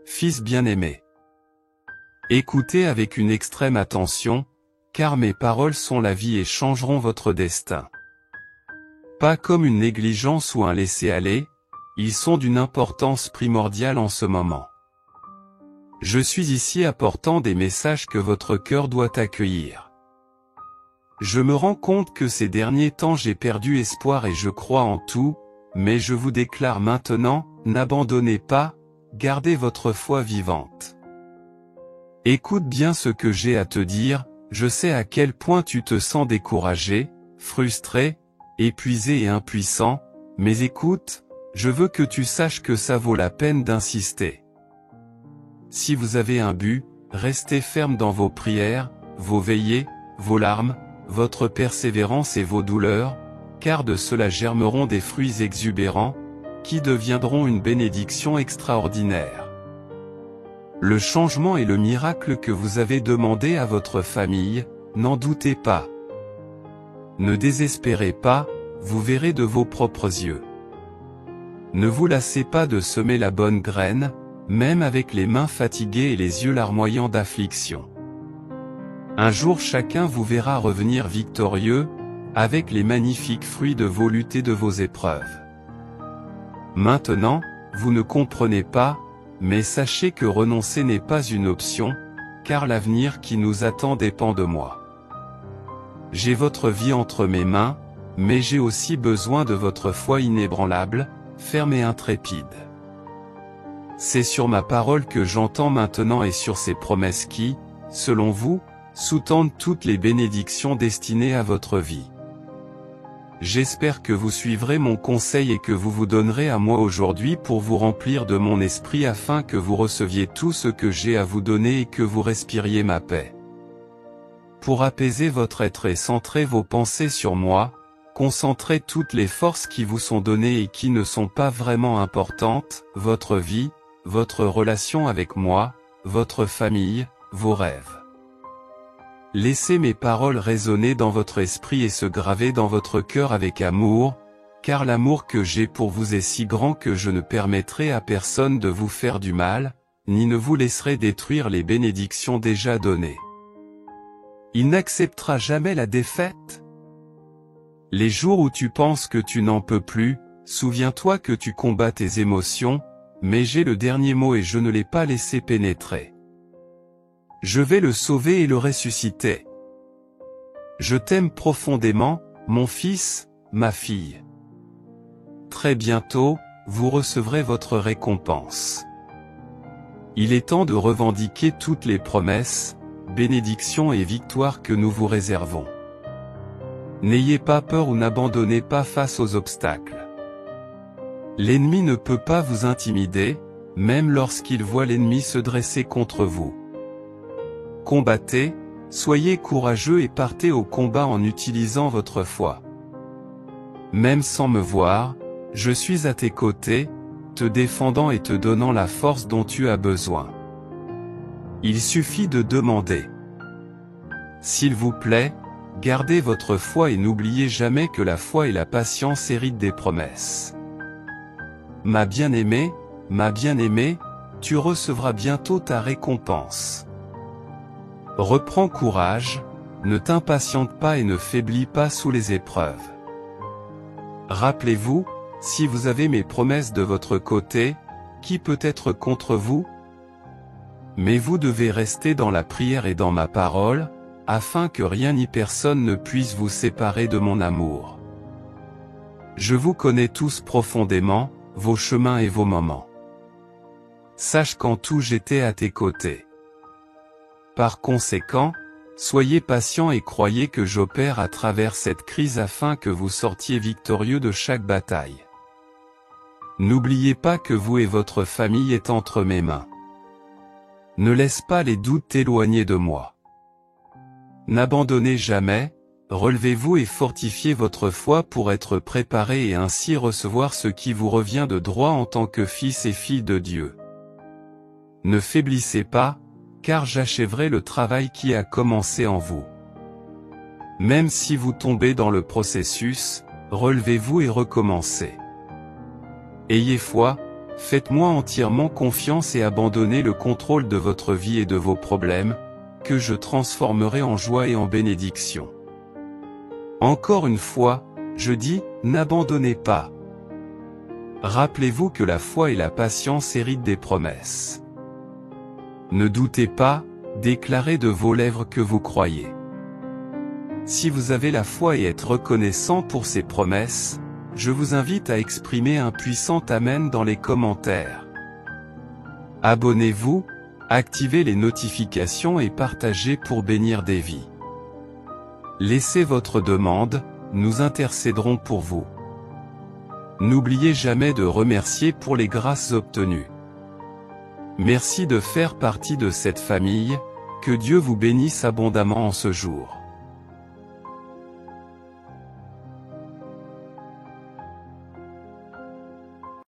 fils bien-aimé. Écoutez avec une extrême attention, car mes paroles sont la vie et changeront votre destin. Pas comme une négligence ou un laisser-aller, ils sont d'une importance primordiale en ce moment. Je suis ici apportant des messages que votre cœur doit accueillir. Je me rends compte que ces derniers temps j'ai perdu espoir et je crois en tout, mais je vous déclare maintenant, n'abandonnez pas, gardez votre foi vivante. Écoute bien ce que j'ai à te dire, je sais à quel point tu te sens découragé, frustré, épuisé et impuissant, mais écoute, je veux que tu saches que ça vaut la peine d'insister. Si vous avez un but, restez ferme dans vos prières, vos veillées, vos larmes, votre persévérance et vos douleurs, car de cela germeront des fruits exubérants, qui deviendront une bénédiction extraordinaire. Le changement est le miracle que vous avez demandé à votre famille, n'en doutez pas. Ne désespérez pas, vous verrez de vos propres yeux. Ne vous lassez pas de semer la bonne graine, même avec les mains fatiguées et les yeux larmoyants d'affliction. Un jour chacun vous verra revenir victorieux, avec les magnifiques fruits de vos luttes et de vos épreuves. Maintenant, vous ne comprenez pas, mais sachez que renoncer n'est pas une option, car l'avenir qui nous attend dépend de moi. J'ai votre vie entre mes mains, mais j'ai aussi besoin de votre foi inébranlable, ferme et intrépide. C'est sur ma parole que j'entends maintenant et sur ces promesses qui, selon vous, sous-tendent toutes les bénédictions destinées à votre vie. J'espère que vous suivrez mon conseil et que vous vous donnerez à moi aujourd'hui pour vous remplir de mon esprit afin que vous receviez tout ce que j'ai à vous donner et que vous respiriez ma paix. Pour apaiser votre être et centrer vos pensées sur moi, concentrez toutes les forces qui vous sont données et qui ne sont pas vraiment importantes, votre vie, votre relation avec moi, votre famille, vos rêves. Laissez mes paroles résonner dans votre esprit et se graver dans votre cœur avec amour, car l'amour que j'ai pour vous est si grand que je ne permettrai à personne de vous faire du mal, ni ne vous laisserai détruire les bénédictions déjà données. Il n'acceptera jamais la défaite. Les jours où tu penses que tu n'en peux plus, souviens-toi que tu combats tes émotions, mais j'ai le dernier mot et je ne l'ai pas laissé pénétrer. Je vais le sauver et le ressusciter. Je t'aime profondément, mon fils, ma fille. Très bientôt, vous recevrez votre récompense. Il est temps de revendiquer toutes les promesses, bénédictions et victoires que nous vous réservons. N'ayez pas peur ou n'abandonnez pas face aux obstacles. L'ennemi ne peut pas vous intimider, même lorsqu'il voit l'ennemi se dresser contre vous. Combattez, soyez courageux et partez au combat en utilisant votre foi. Même sans me voir, je suis à tes côtés, te défendant et te donnant la force dont tu as besoin. Il suffit de demander. S'il vous plaît, gardez votre foi et n'oubliez jamais que la foi et la patience héritent des promesses. Ma bien-aimée, tu recevras bientôt ta récompense. Reprends courage, ne t'impatiente pas et ne faiblis pas sous les épreuves. Rappelez-vous, si vous avez mes promesses de votre côté, qui peut être contre vous? Mais vous devez rester dans la prière et dans ma parole, afin que rien ni personne ne puisse vous séparer de mon amour. Je vous connais tous profondément, vos chemins et vos moments. Sache qu'en tout j'étais à tes côtés. Par conséquent, soyez patient et croyez que j'opère à travers cette crise afin que vous sortiez victorieux de chaque bataille. N'oubliez pas que vous et votre famille êtes entre mes mains. Ne laisse pas les doutes t'éloigner de moi. N'abandonnez jamais, relevez-vous et fortifiez votre foi pour être préparé et ainsi recevoir ce qui vous revient de droit en tant que fils et fille de Dieu. Ne faiblissez pas, car j'achèverai le travail qui a commencé en vous. Même si vous tombez dans le processus, relevez-vous et recommencez. Ayez foi, Faites-moi entièrement confiance et abandonnez le contrôle de votre vie et de vos problèmes, que je transformerai en joie et en bénédiction. Encore une fois, je dis, n'abandonnez pas. Rappelez-vous que la foi et la patience héritent des promesses. Ne doutez pas, déclarez de vos lèvres que vous croyez. Si vous avez la foi et êtes reconnaissant pour ces promesses, je vous invite à exprimer un puissant Amen dans les commentaires. Abonnez-vous, activez les notifications et partagez pour bénir des vies. Laissez votre demande, nous intercéderons pour vous. N'oubliez jamais de remercier pour les grâces obtenues. Merci de faire partie de cette famille, que Dieu vous bénisse abondamment en ce jour.